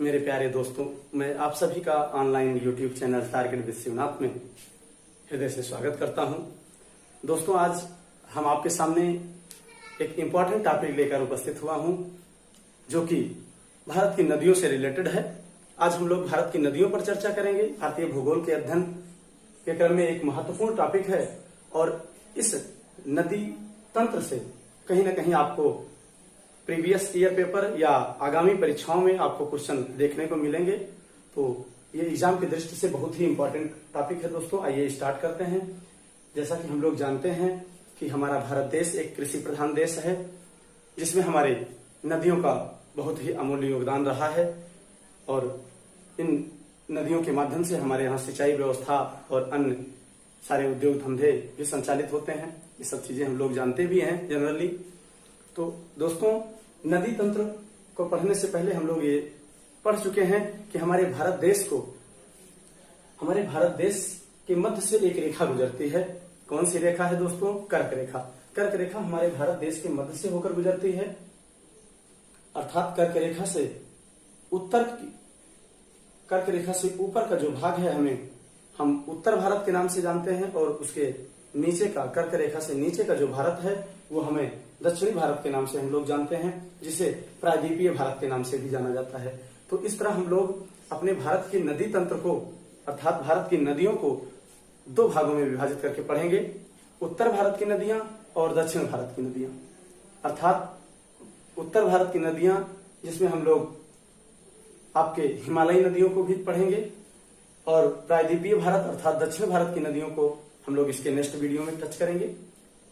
मेरे प्यारे दोस्तों, मैं आप सभी का online YouTube channel target with Shivnath में हृदय से स्वागत करता हूं। दोस्तों, आज हम आपके सामने एक इम्पॉर्टेंट टॉपिक लेकर उपस्थित हुआ हूं, जो कि भारत की नदियों से रिलेटेड है। आज हम लोग भारत की नदियों पर चर्चा करेंगे। भारतीय भूगोल के अध्ययन के क्रम में एक महत्वपूर्ण टॉपिक है और इस नदी तंत्र से कहीं ना कहीं आपको प्रीवियस ईयर पेपर या आगामी परीक्षाओं में आपको क्वेश्चन देखने को मिलेंगे। तो ये एग्जाम की दृष्टि से बहुत ही इंपॉर्टेंट टॉपिक है। दोस्तों, आइए स्टार्ट करते हैं। जैसा कि हम लोग जानते हैं कि हमारा भारत देश एक कृषि प्रधान देश है, जिसमें हमारे नदियों का बहुत ही अमूल्य योगदान रहा है और इन नदियों के माध्यम से हमारे यहाँ सिंचाई व्यवस्था और अन्य सारे उद्योग धंधे भी संचालित होते हैं। ये सब चीजें हम लोग जानते भी हैं जनरली। तो दोस्तों, नदी तंत्र को पढ़ने से पहले हम लोग ये पढ़ चुके हैं कि हमारे भारत देश के मध्य से एक रेखा गुजरती है। कौन सी रेखा है दोस्तों? कर्क रेखा। कर्क रेखा हमारे भारत देश के मध्य से होकर गुजरती है, अर्थात कर्क रेखा से ऊपर का जो भाग है हम उत्तर भारत के नाम से जानते हैं, और उसके नीचे का, कर्क रेखा से नीचे का जो भारत है वो हमें दक्षिणी भारत के नाम से हम लोग जानते हैं, जिसे प्रायद्वीपीय भारत के नाम से भी जाना जाता है। तो इस तरह हम लोग अपने भारत की नदी तंत्र को, अर्थात भारत की नदियों को दो भागों में विभाजित करके पढ़ेंगे। उत्तर भारत की नदियां और दक्षिण भारत की नदियां। अर्थात उत्तर भारत की नदियां, जिसमें हम लोग आपके हिमालयी नदियों को भी पढ़ेंगे, और प्रायद्वीपीय भारत अर्थात दक्षिण भारत की नदियों को हम लोग इसके नेक्स्ट वीडियो में टच करेंगे।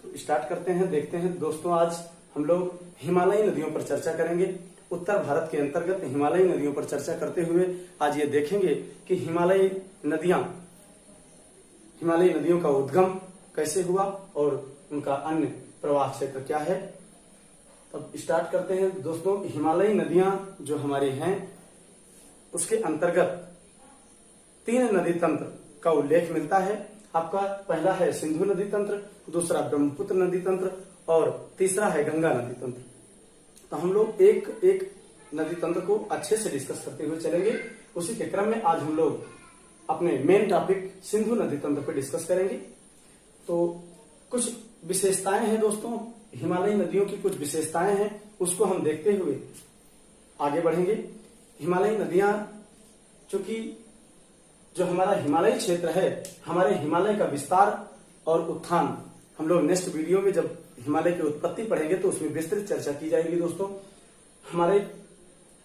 तो स्टार्ट करते हैं, देखते हैं। दोस्तों, आज हम लोग हिमालयी नदियों पर चर्चा करेंगे। उत्तर भारत के अंतर्गत हिमालयी नदियों पर चर्चा करते हुए आज ये देखेंगे कि हिमालयी नदियों का उद्गम कैसे हुआ और उनका अन्य प्रवाह क्षेत्र क्या है। तब स्टार्ट करते हैं। दोस्तों, हिमालयी नदियां जो हमारी हैं, उसके अंतर्गत 3 नदी तंत्र का उल्लेख मिलता है। आपका पहला है सिंधु नदी तंत्र, दूसरा ब्रह्मपुत्र नदी तंत्र और तीसरा है गंगा नदी तंत्र। तो हम लोग एक एक नदी तंत्र को अच्छे से डिस्कस करते हुए चलेंगे। उसी के क्रम में आज हम लोग अपने मेन टॉपिक सिंधु नदी तंत्र पर डिस्कस करेंगे। तो कुछ विशेषताएं हैं दोस्तों, हिमालयी नदियों की कुछ विशेषताएं हैं, उसको हम देखते हुए आगे बढ़ेंगे। हिमालयी नदियां, चूंकि जो हमारा हिमालय क्षेत्र है, हमारे हिमालय का विस्तार और उत्थान हम लोग नेक्स्ट वीडियो में जब हिमालय की उत्पत्ति पढ़ेंगे तो उसमें विस्तृत चर्चा की जाएगी। दोस्तों, हमारे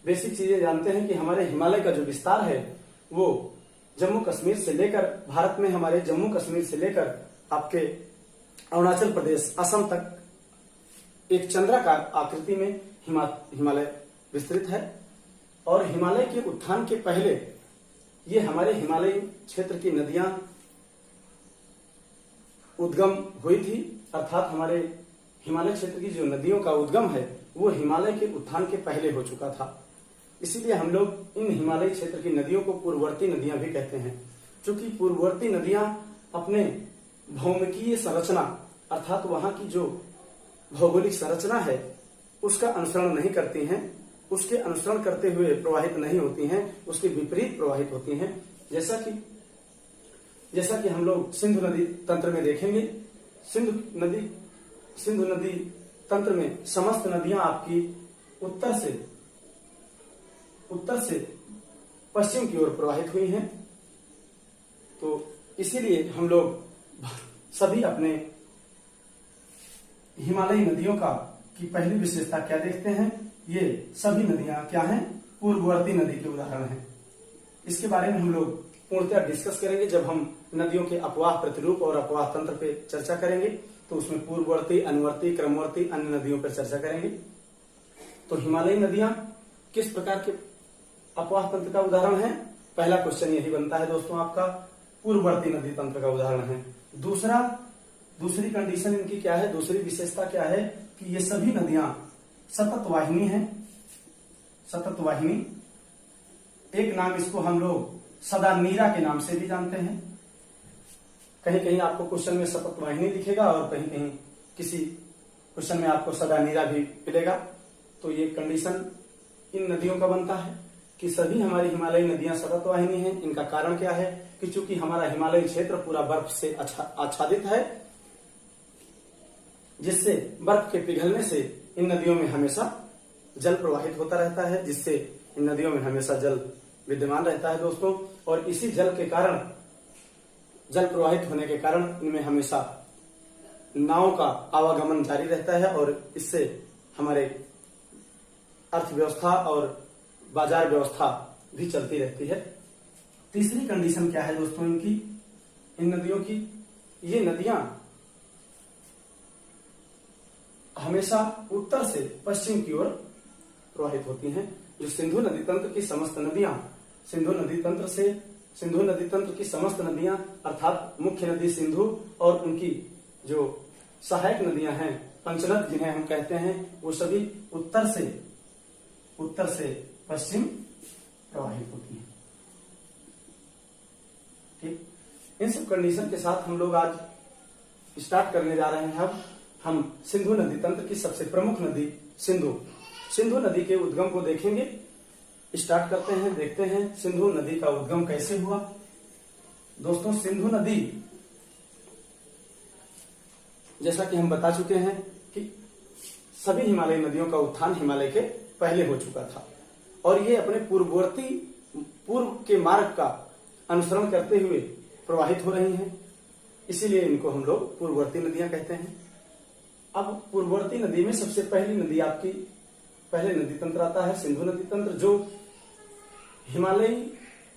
बेसिक चीजें जानते हैं कि हमारे हिमालय का जो विस्तार है वो जम्मू कश्मीर से लेकर, भारत में हमारे जम्मू कश्मीर से लेकर आपके अरुणाचल प्रदेश, असम तक एक चंद्राकार आकृति में हिमालय विस्तृत है। और हिमालय के उत्थान के पहले ये हमारे हिमालय क्षेत्र की नदियां उद्गम हुई थी, अर्थात हमारे हिमालय क्षेत्र की जो नदियों का उद्गम है वो हिमालय के उत्थान के पहले हो चुका था। इसीलिए हम लोग इन हिमालय क्षेत्र की नदियों को पूर्ववर्ती नदियां भी कहते हैं, क्योंकि पूर्ववर्ती नदियां अपने भौमिकीय संरचना, अर्थात वहां की जो भौगोलिक संरचना है उसका अनुसरण नहीं करती हैं, उसके अनुसरण करते हुए प्रवाहित नहीं होती हैं, उसके विपरीत प्रवाहित होती हैं। जैसा कि हम लोग सिंधु नदी तंत्र में देखेंगे। सिंधु नदी तंत्र में समस्त नदियां आपकी उत्तर से पश्चिम की ओर प्रवाहित हुई हैं। तो इसीलिए हम लोग सभी अपने हिमालयी नदियों की पहली विशेषता क्या देखते हैं? ये सभी नदियां क्या हैं? पूर्ववर्ती नदी के उदाहरण हैं। इसके बारे में हम लोग पूर्णतः डिस्कस करेंगे जब हम नदियों के अपवाह प्रतिरूप और अपवाह तंत्र पे चर्चा करेंगे। तो उसमें पूर्ववर्ती, अनुवर्ती, क्रमवर्ती, अन्य नदियों पर चर्चा करेंगे। तो हिमालयी नदियां किस प्रकार के अपवाह तंत्र का उदाहरण है? पहला क्वेश्चन यही बनता है दोस्तों आपका, पूर्ववर्ती नदी तंत्र का उदाहरण है। दूसरी कंडीशन इनकी क्या है? दूसरी विशेषता क्या है कि ये सभी नदियां सतत वाहिनी है। सतत वाहिनी, एक नाम इसको हम लोग सदा नीरा के नाम से भी जानते हैं। कहीं कहीं आपको क्वेश्चन में सतत वाहिनी दिखेगा और कहीं कहीं किसी क्वेश्चन में आपको सदा नीरा भी मिलेगा। तो ये कंडीशन इन नदियों का बनता है। कि सभी हमारी हिमालयी नदियां सतत वाहिनी हैं। इनका कारण क्या है कि चूंकि हमारा हिमालयी क्षेत्र पूरा बर्फ से आच्छादित है, जिससे बर्फ के पिघलने से इन नदियों में हमेशा जल प्रवाहित होता रहता है, जिससे इन नदियों में हमेशा जल विद्यमान रहता है दोस्तों। और इसी जल के कारण, जल प्रवाहित होने के कारण इनमें हमेशा नावों का आवागमन जारी रहता है और इससे हमारे अर्थव्यवस्था और बाजार व्यवस्था भी चलती रहती है। तीसरी कंडीशन क्या है दोस्तों इनकी, इन नदियों की, ये नदियां हमेशा उत्तर से पश्चिम की ओर प्रवाहित होती हैं। जो सिंधु नदी तंत्र की समस्त नदियां, सिंधु नदी तंत्र की समस्त नदियां अर्थात मुख्य नदी सिंधु और उनकी जो सहायक नदियां हैं पंचनद जिन्हें हम कहते हैं, वो सभी उत्तर से पश्चिम प्रवाहित होती हैं। ठीक, इन सब कंडीशन के साथ हम लोग आज स्टार्ट करने जा रहे हैं। अब हम सिंधु नदी तंत्र की सबसे प्रमुख नदी सिंधु नदी के उद्गम को देखेंगे। स्टार्ट करते हैं, देखते हैं सिंधु नदी का उद्गम कैसे हुआ। दोस्तों, सिंधु नदी, जैसा कि हम बता चुके हैं कि सभी हिमालयी नदियों का उत्थान हिमालय के पहले हो चुका था और ये अपने पूर्व के मार्ग का अनुसरण करते हुए प्रवाहित हो रही हैं, इसीलिए इनको हम लोग पूर्ववर्ती नदियां कहते हैं। अब पूर्ववर्ती नदी में सबसे पहली नदी आपकी, पहले नदी तंत्र आता है सिंधु नदी तंत्र, जो हिमालयी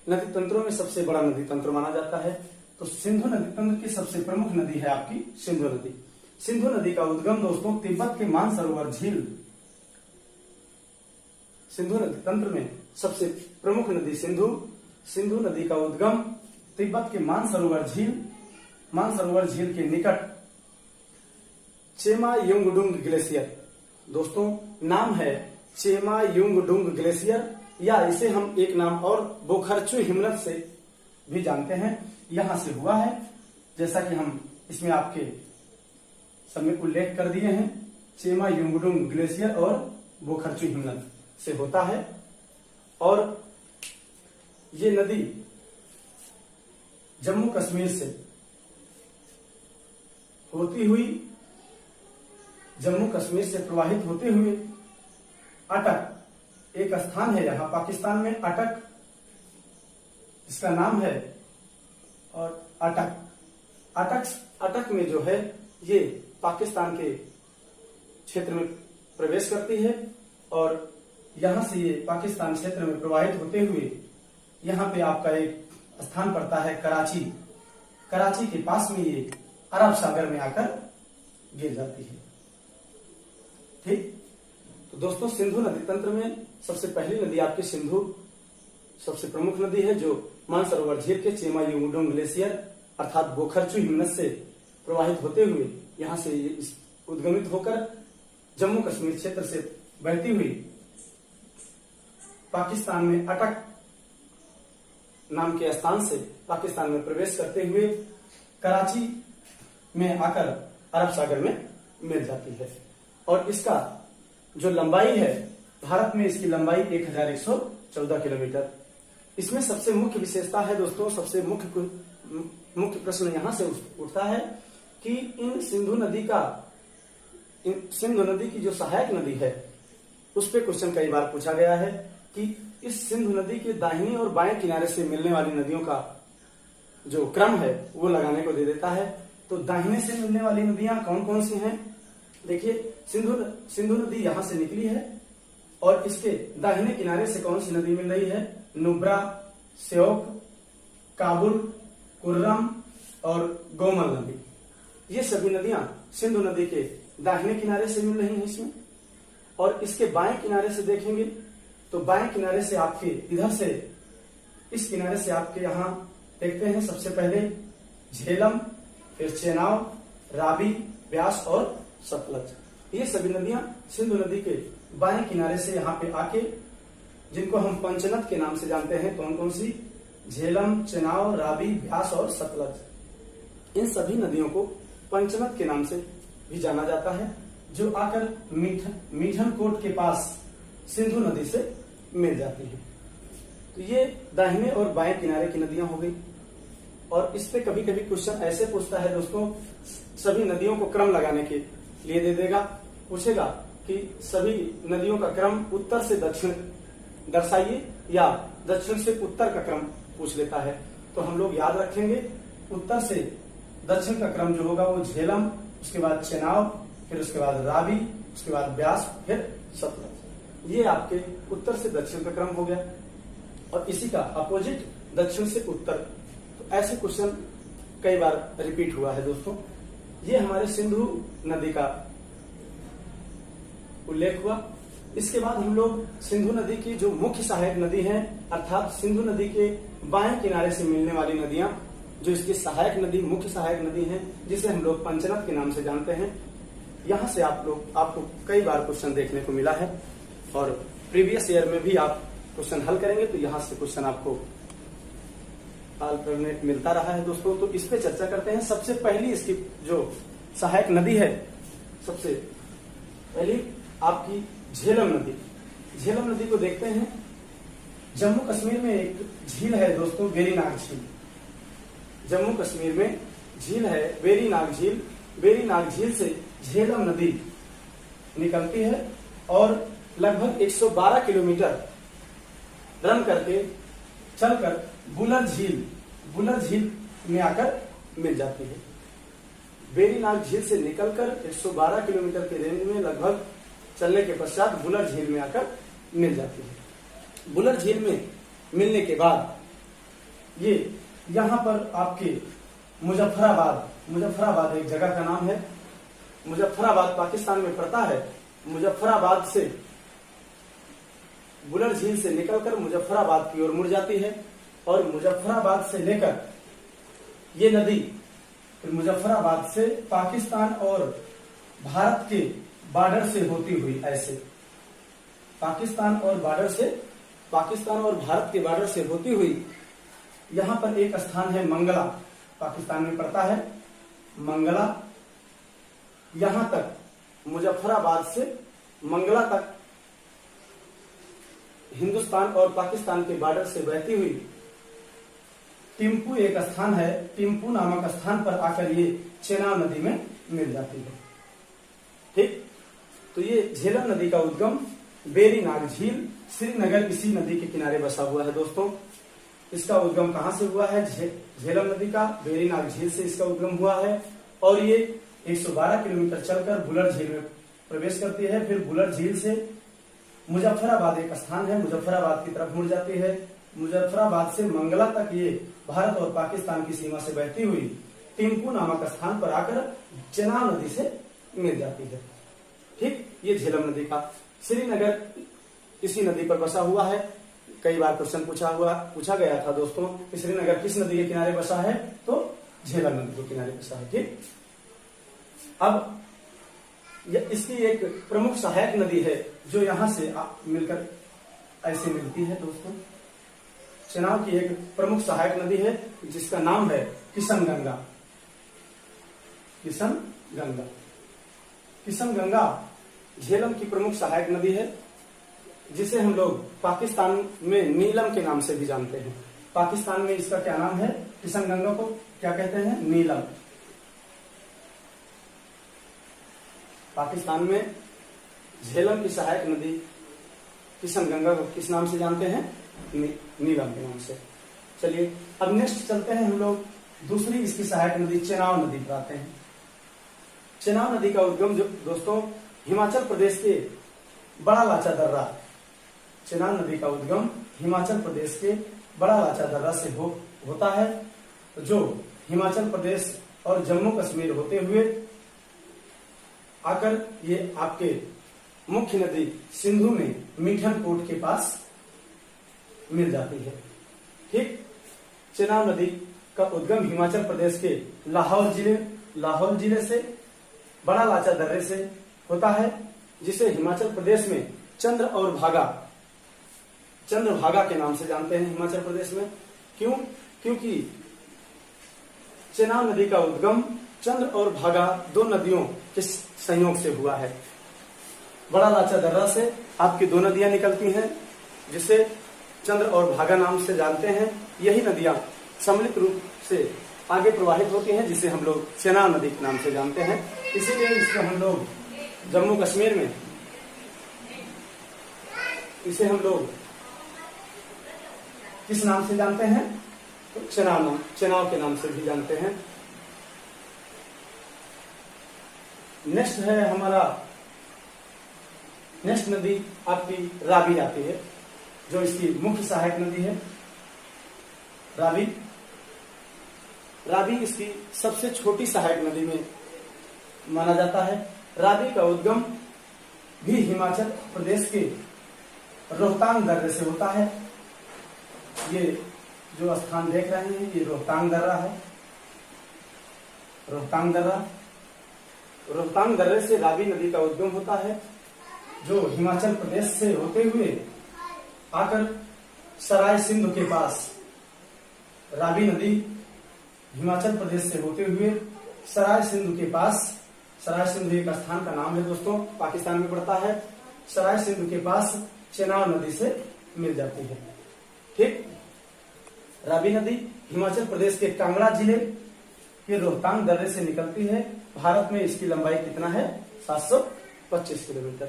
नदी तंत्रों में सबसे बड़ा नदी तंत्र माना जाता है। तो सिंधु नदी तंत्र की सबसे प्रमुख नदी है आपकी सिंधु नदी। सिंधु नदी का उद्गम दोस्तों तिब्बत के मानसरोवर झील, सिंधु नदी तंत्र में सबसे प्रमुख नदी सिंधु नदी का उद्गम तिब्बत के मानसरोवर झील के निकट चेमा युंगडुंग ग्लेशियर, दोस्तों नाम है चेमा युंगडुंग ग्लेशियर, या इसे हम एक नाम और बोखरचू हिमनद से भी जानते हैं, यहां से हुआ है। जैसा कि हम इसमें आपके समय उल्लेख कर दिए हैं, चेमा युंगडुंग ग्लेशियर और बोखरचू हिमनद से होता है। और ये नदी जम्मू कश्मीर से होती हुई, जम्मू कश्मीर से प्रवाहित होते हुए अटक, एक स्थान है यहाँ पाकिस्तान में अटक, इसका नाम है, और अटक में जो है ये पाकिस्तान के क्षेत्र में प्रवेश करती है और यहां से ये पाकिस्तान क्षेत्र में प्रवाहित होते हुए यहाँ पे आपका एक स्थान पड़ता है कराची के पास में ये अरब सागर में आकर गिर जाती है। ठीक, तो दोस्तों सिंधु नदी तंत्र में सबसे पहली नदी आपकी सिंधु सबसे प्रमुख नदी है, जो मानसरोवर झील के चेमा युंगडुंग ग्लेशियर अर्थात बोखरचू हिमनद से प्रवाहित होते हुए यहां से उद्गमित होकर जम्मू कश्मीर क्षेत्र से बहती हुई पाकिस्तान में अटक नाम के स्थान से पाकिस्तान में प्रवेश करते हुए कराची में आकर अरब सागर में मिल जाती है। और इसका जो लंबाई है, भारत में इसकी लंबाई 1114 किलोमीटर। इसमें सबसे मुख्य विशेषता है दोस्तों, सबसे मुख्य प्रश्न यहां से उठता है कि सिंधु नदी की जो सहायक नदी है उस पे क्वेश्चन कई बार पूछा गया है कि इस सिंधु नदी के दाहिने और बाएं किनारे से मिलने वाली नदियों का जो क्रम है वो लगाने को दे देता है। तो दाहिने से मिलने वाली नदियां कौन कौन सी हैं? देखिए, सिंधु नदी यहां से निकली है और इसके दाहिने किनारे से कौन सी नदी मिल रही है? नुब्रा, श्योक, काबुल, कुर्रम और गोमल नदी। ये सभी नदियां सिंधु नदी के दाहिने किनारे से मिल रही हैं इसमें। और इसके बाएं किनारे से देखेंगे तो बाएं किनारे से आपके इधर से, इस किनारे से आपके यहाँ देखते हैं सबसे पहले झेलम, फिर चेनाब, रावी, ब्यास और सतलज। ये सभी नदियां सिंधु नदी के बाएं किनारे से यहाँ पे आके, जिनको हम पंचनद के नाम से जानते हैं, कौन कौन सी? झेलम, चेनाब, रावी, ब्यास और सतलज। इन सभी नदियों को पंचनद के नाम से भी जाना जाता है, जो आकर मीठन कोट के पास सिंधु नदी से मिल जाती है। तो ये दाहिने और बाएं किनारे की नदियां हो गई। और इस पे कभी कभी क्वेश्चन ऐसे पूछता है दोस्तों, सभी नदियों को क्रम लगाने के लिए दे देगा, पूछेगा कि सभी नदियों का क्रम उत्तर से दक्षिण दर्शाइए या दक्षिण से उत्तर का क्रम पूछ लेता है। तो हम लोग याद रखेंगे, उत्तर से दक्षिण का क्रम जो होगा वो झेलम, उसके बाद चेनाब, फिर उसके बाद रावी, उसके बाद ब्यास, फिर सतलज। ये आपके उत्तर से दक्षिण का क्रम हो गया। और इसी का अपोजिट दक्षिण से उत्तर। तो ऐसे क्वेश्चन कई बार रिपीट हुआ है दोस्तों। ये हमारे सिंधु नदी का उल्लेख हुआ। इसके बाद हम लोग सिंधु नदी की जो मुख्य सहायक नदी है, अर्थात सिंधु नदी के बाएं किनारे से मिलने वाली नदियां, जो इसकी सहायक नदी, मुख्य सहायक नदी है, जिसे हम लोग पंचनद के नाम से जानते हैं। यहां से आपको कई बार क्वेश्चन देखने को मिला है और प्रीवियस ईयर में भी आप क्वेश्चन हल करेंगे तो यहां से क्वेश्चन आपको अल्टरनेट मिलता रहा है दोस्तों। तो इस पे चर्चा करते हैं। सबसे पहली इसकी जो सहायक नदी है, सबसे पहली आपकी झेलम नदी। झेलम नदी को देखते हैं। जम्मू कश्मीर में एक झील है दोस्तों, वेरीनाग झील। जम्मू कश्मीर में झील है वेरीनाग झील। वेरीनाग झील से झेलम नदी निकलती है और लगभग 112 किलोमीटर रन करके चलकर बुलर झील में आकर मिल जाती है। वेरीनाग झील से निकलकर 112 किलोमीटर के रेंज में लगभग चलने के पश्चात बुलर झील में आकर मिल जाती है। बुलर झील में मिलने के बाद ये यहाँ पर आपके मुजफ्फराबाद एक जगह का नाम है। मुजफ्फराबाद पाकिस्तान में पड़ता है। मुजफ्फराबाद से बुलर झील से निकलकर मुजफ्फराबाद की ओर मुड़ जाती है और मुजफ्फराबाद से लेकर ये नदी फिर मुजफ्फराबाद से पाकिस्तान और भारत के बॉर्डर से होती हुई ऐसे पाकिस्तान और भारत के बॉर्डर से होती हुई यहां पर एक स्थान है मंगला, पाकिस्तान में पड़ता है मंगला। यहां तक मुजफ्फराबाद से मंगला तक हिंदुस्तान और पाकिस्तान के बॉर्डर से बहती हुई टिम्पू एक स्थान है, टिम्पू नामक स्थान पर आकर ये चेनाब नदी में मिल जाती है। ठीक, तो ये झेलम नदी का उद्गम वेरीनाग झील, श्रीनगर इसी नदी के किनारे बसा हुआ है दोस्तों। इसका उद्गम कहां से हुआ है? झेलम नदी का वेरीनाग झील से इसका उद्गम हुआ है और ये 112 किलोमीटर चलकर बुलर झील में प्रवेश करती है। फिर बुलर झील से मुजफ्फराबाद एक स्थान है, मुजफ्फराबाद की तरफ मुड़ जाती है। मुजफ्फराबाद से मंगला तक ये भारत और पाकिस्तान की सीमा से बहती हुई टिम्पू नामक स्थान पर आकर चेनाब नदी से मिल जाती है। ठीक, ये झेलम नदी का, श्रीनगर इसी नदी पर बसा हुआ है। कई बार क्वेश्चन पूछा गया था दोस्तों कि श्रीनगर किस नदी के किनारे बसा है, तो झेलम नदी के किनारे बसा है। ठीक, अब इसकी एक प्रमुख सहायक नदी है जो यहां से मिलकर ऐसे मिलती है दोस्तों। चेनाब की एक प्रमुख सहायक नदी है जिसका नाम है किशनगंगा। किशनगंगा झेलम की प्रमुख सहायक नदी है, जिसे हम लोग पाकिस्तान में नीलम के नाम से भी जानते हैं। पाकिस्तान में इसका क्या नाम है? किशनगंगा को क्या कहते हैं? नीलम। पाकिस्तान में झेलम की सहायक नदी किशनगंगा को किस नाम से जानते हैं? नीलम के नाम से। चलिए अब नेक्स्ट चलते हैं हम लोग दूसरी इसकी सहायक नदी चेनाब नदी पर आते हैं। चेनाब नदी का उद्गम जो दोस्तों हिमाचल प्रदेश के बड़ा लाचा दर्रा, चेनाब नदी का उद्गम हिमाचल प्रदेश के बड़ा लाचा दर्रा से होता है, जो हिमाचल प्रदेश और जम्मू कश्मीर होते हुए आकर ये आपके मुख्य नदी सिंधु में मीठनकोट के पास मिल जाती है। ठीक, चेनाब नदी का उद्गम हिमाचल प्रदेश के लाहौल जिले से बड़ा लाचा दर्रे से होता है, जिसे हिमाचल प्रदेश में चंद्रभागा के नाम से जानते हैं। हिमाचल प्रदेश में क्यों? क्योंकि चेनाब नदी का उद्गम चंद्र और भागा दो नदियों के संयोग से हुआ है। बड़ा लाचा दर्रा से आपकी दो नदियां निकलती हैं, जिसे चंद्र और भागा नाम से जानते हैं। यही नदियां सम्मिलित रूप से आगे प्रवाहित होती हैं, जिसे हम लोग चेनाब नदी के नाम से जानते हैं। इसीलिए इसको हम लोग जम्मू कश्मीर में इसे हम लोग किस नाम से जानते हैं? तो चेनाब के नाम से भी जानते हैं। नेक्स्ट है हमारा, नेक्स्ट नदी आपकी रावी आती है, जो इसकी मुख्य सहायक नदी है। रावी इसकी सबसे छोटी सहायक नदी में माना जाता है। रावी का उद्गम भी हिमाचल प्रदेश के रोहतांग दर्रे से होता है। ये जो स्थान देख रहे हैं, ये रोहतांग दर्रा है। रोहतांग दर्रे से रावी नदी का उद्गम होता है, जो हिमाचल प्रदेश से होते हुए आकर सराय सिंधु के पास, रावी नदी हिमाचल प्रदेश से होते हुए सराय सिंधु के पास, सराय सिंधु एक स्थान का नाम है दोस्तों, पाकिस्तान में पड़ता है। सराय सिंधु के पास चेनाब नदी से मिल जाती है। ठीक, रावी नदी हिमाचल प्रदेश के कांगड़ा जिले के रोहतांग दर्रे से निकलती है। भारत में इसकी लंबाई कितना है? 725 किलोमीटर।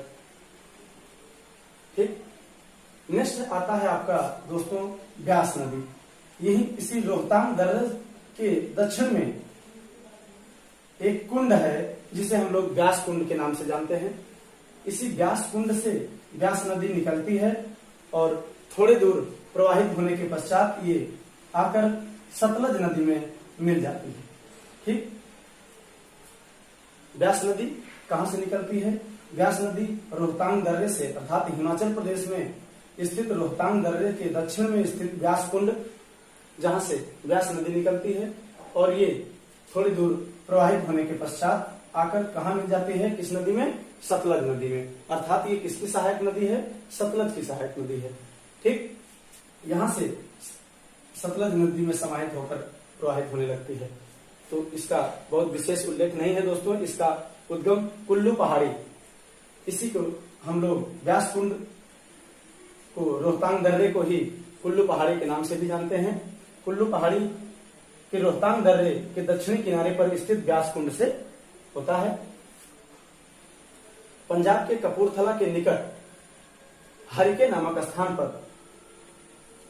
ठीक, नेक्स्ट आता है आपका दोस्तों ब्यास नदी। यही इसी रोहतांग दर्रे के दक्षिण में एक कुंड है, जिसे हम लोग ब्यास कुंड के नाम से जानते हैं। इसी ब्यास कुंड से ब्यास नदी निकलती है और थोड़े दूर प्रवाहित होने के पश्चात ये आकर सतलज नदी में मिल जाती है। ठीक, ब्यास नदी कहां से निकलती है? ब्यास नदी रोहतांग दर्रे से, अर्थात हिमाचल प्रदेश में स्थित रोहतांग दर्रे के दक्षिण में स्थित ब्यास कुंड, जहां से ब्यास नदी निकलती है और ये थोड़ी दूर प्रवाहित होने के पश्चात आकर कहां मिल जाती है? किस नदी में? सतलज नदी में। अर्थात ये किसकी सहायक नदी है? सतलज की सहायक नदी है। ठीक, यहां से सतलज नदी में समाहित होकर प्रवाहित होने लगती है। तो इसका बहुत विशेष उल्लेख नहीं है दोस्तों। इसका उद्गम कुल्लू पहाड़ी, इसी को हम लोग व्यास कुंड को, रोहतांग दर्रे को ही कुल्लू पहाड़ी के नाम से भी जानते हैं। कुल्लू पहाड़ी के रोहतांग दर्रे के दक्षिणी किनारे पर स्थित व्यास कुंड से होता है। पंजाब के कपूरथला के निकट हरिके नामक स्थान पर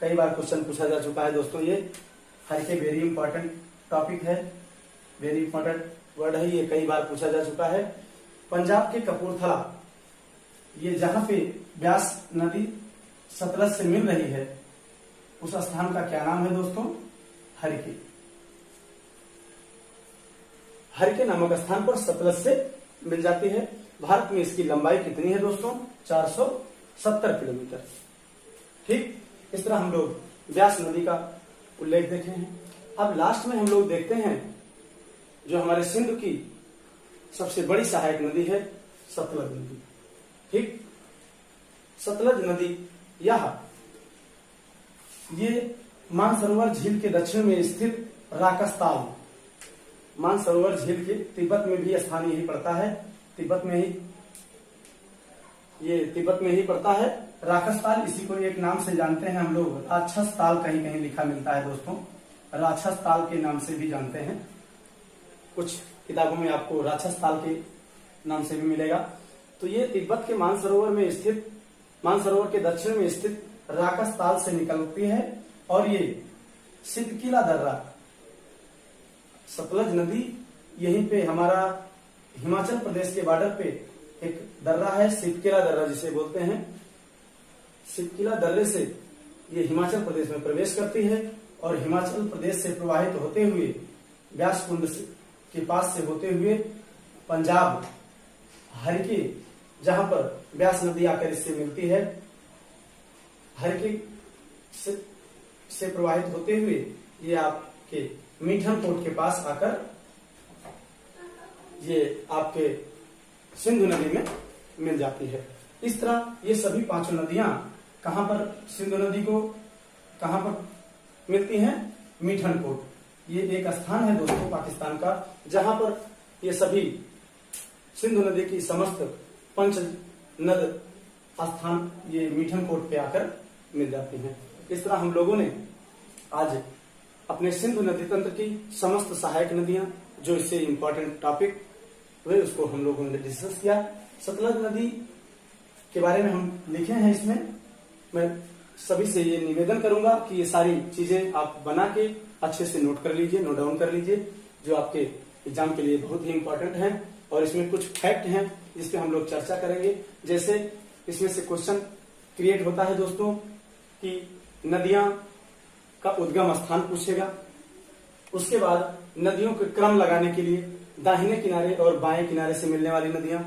कई बार क्वेश्चन पूछा जा चुका है दोस्तों। ये हरिके वेरी इंपॉर्टेंट टॉपिक है, वेरी इंपॉर्टेंट वर्ड है, ये कई बार पूछा जा चुका है। पंजाब के कपूरथला, ये जहां पे व्यास नदी सतलज से मिल रही है, उस स्थान का क्या नाम है दोस्तों? हरिके। हरिके नामक स्थान पर सतलज से मिल जाती है। भारत में इसकी लंबाई कितनी है दोस्तों? 470 किलोमीटर। ठीक, इस तरह हम लोग व्यास नदी का उल्लेख देखे हैं। अब लास्ट में हम लोग देखते हैं जो हमारे सिंधु की सबसे बड़ी सहायक नदी है, सतलज नदी। ठीक, सतलज नदी ये मानसरोवर झील के दक्षिण में स्थित राकसताल, मानसरोवर झील के तिब्बत में भी स्थान यही पड़ता है, तिब्बत में ही पड़ता है। राक्षस, इसी को एक नाम से जानते हैं हम लोग, राक्षस ताल, कहीं कहीं लिखा मिलता है दोस्तों, राक्षस ताल के नाम से भी जानते हैं। कुछ किताबों में आपको राक्षस ताल के नाम से भी मिलेगा। तो ये तिब्बत के मानसरोवर के दक्षिण में स्थित राकस ताल से निकलती है और ये सिदकिला दर्रा, सतलज नदी यहीं पे हमारा हिमाचल प्रदेश के बॉर्डर पे एक दर्रा है, सिदकिला दर्रा जिसे बोलते हैं। सिदकिला दर्रे से ये हिमाचल प्रदेश में प्रवेश करती है और हिमाचल प्रदेश से प्रवाहित होते हुए व्यास कुंड के पास से होते हुए पंजाब हरिके, जहां पर व्यास नदी आकर इससे मिलती है, हरिके से प्रवाहित होते हुए ये आपके मीठन कोट के पास आकर ये आपके सिंधु नदी में मिल जाती है। इस तरह ये सभी पांचों नदियां कहां पर सिंधु नदी को कहां पर मिलती हैं? मीठन कोट। ये एक स्थान है दोस्तों पाकिस्तान का, जहां पर ये सभी सिंधु नदी की समस्त पंच नद स्थान ये मीठन कोट पे आकर मिल जाती हैं। इस तरह हम लोगों ने आज अपने सिंधु नदी तंत्र की समस्त सहायक नदियां जो इससे इंपॉर्टेंट टॉपिक हुए उसको हम लोगों ने डिस्कस किया। सतलज नदी के बारे में हम लिखे हैं इसमें। मैं सभी से ये निवेदन करूंगा कि ये सारी चीजें आप बना के अच्छे से नोट कर लीजिए, नोट डाउन कर लीजिए, जो आपके एग्जाम के लिए बहुत ही इंपॉर्टेंट है। और इसमें कुछ फैक्ट हैं जिस पे हम लोग चर्चा करेंगे। जैसे इसमें से क्वेश्चन क्रिएट होता है दोस्तों कि नदियां का उद्गम स्थान पूछेगा। उसके बाद नदियों के क्रम लगाने के लिए दाहिने किनारे और बाएं किनारे से मिलने वाली नदियां,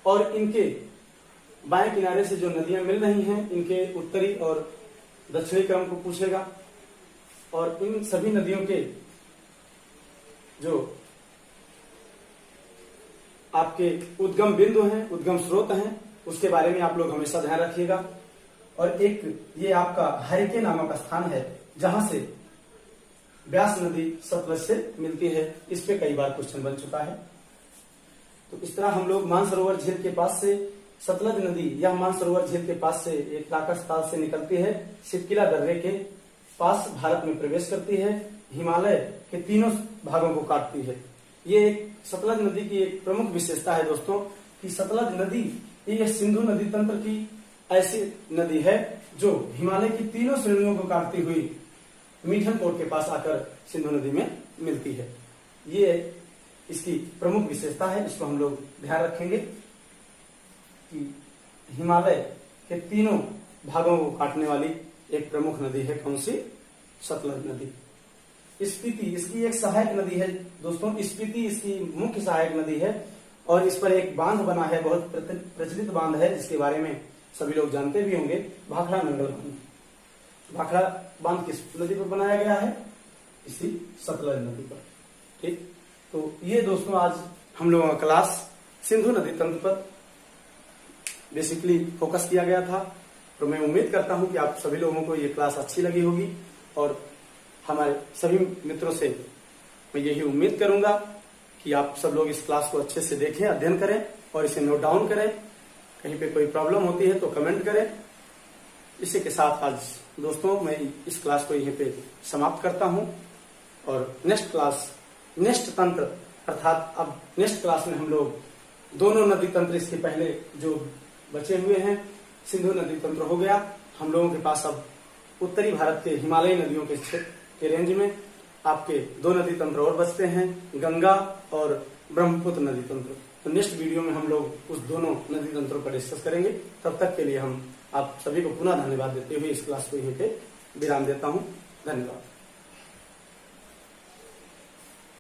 और इनके बाएं किनारे से जो नदियां मिल रही हैं इनके उत्तरी और दक्षिणी क्रम को पूछेगा। और इन सभी नदियों के जो आपके उद्गम बिंदु हैं, उद्गम स्रोत हैं, उसके बारे में आप लोग हमेशा ध्यान रखिएगा। और एक ये आपका हरिके नामक स्थान है जहां से व्यास नदी सतलज से मिलती है। इस पे कई बार क्वेश्चन बन चुका है। तो इस तरह हम लोग मानसरोवर झील के पास से सतलज नदी या मानसरोवर झील के पास से एक राकस ताल से निकलती है, सिपकिला दर्रे के पास भारत में प्रवेश करती है, हिमालय के तीनों भागों को काटती है। ये एक सतलज नदी की एक प्रमुख विशेषता है दोस्तों कि सतलज नदी ये सिंधु नदी तंत्र की ऐसी नदी है जो हिमालय की तीनों श्रेणियों को काटती हुई मीठनकोट के पास आकर सिंधु नदी में मिलती है। ये इसकी प्रमुख विशेषता है, इसको हम लोग ध्यान रखेंगे कि हिमालय के तीनों भागों को काटने वाली एक प्रमुख नदी है कौन सी? सतलज नदी। स्पीति इसकी एक सहायक नदी है दोस्तों। स्पीति इसकी मुख्य सहायक नदी है और इस पर एक बांध बना है, बहुत प्रचलित बांध है जिसके बारे में सभी लोग जानते भी होंगे, भाखड़ा नंगल बांध। भाखड़ा बांध किस नदी पर बनाया गया है? इसी सतलज नदी पर। ठीक, तो ये दोस्तों आज हम लोगों का क्लास सिंधु नदी तंत्र पर बेसिकली फोकस किया गया था। तो मैं उम्मीद करता हूं कि आप सभी लोगों को ये क्लास अच्छी लगी होगी और हमारे सभी मित्रों से मैं यही उम्मीद करूंगा कि आप सब लोग इस क्लास को अच्छे से देखें, अध्ययन करें और इसे नोट डाउन करें। कहीं पे कोई प्रॉब्लम होती है तो कमेंट करें। इसी के साथ आज दोस्तों मैं इस क्लास को यहीं पे समाप्त करता हूं और नेक्स्ट क्लास नेक्स्ट तंत्र अर्थात अब नेक्स्ट क्लास में हम लोग दोनों नदी तंत्र इसके पहले जो बचे हुए हैं, सिंधु नदी तंत्र हो गया, हम लोगों के पास अब उत्तरी भारत के हिमालयी नदियों के रेंज में आपके दो नदी तंत्र और बचते हैं, गंगा और ब्रह्मपुत्र नदी तंत्र। तो नेक्स्ट वीडियो में हम लोग उस दोनों नदी तंत्रों पर डिस्कस करेंगे। तब तक के लिए हम आप सभी को पुनः धन्यवाद देते हुए इस क्लास को यहीं पे विराम देता हूँ। धन्यवाद।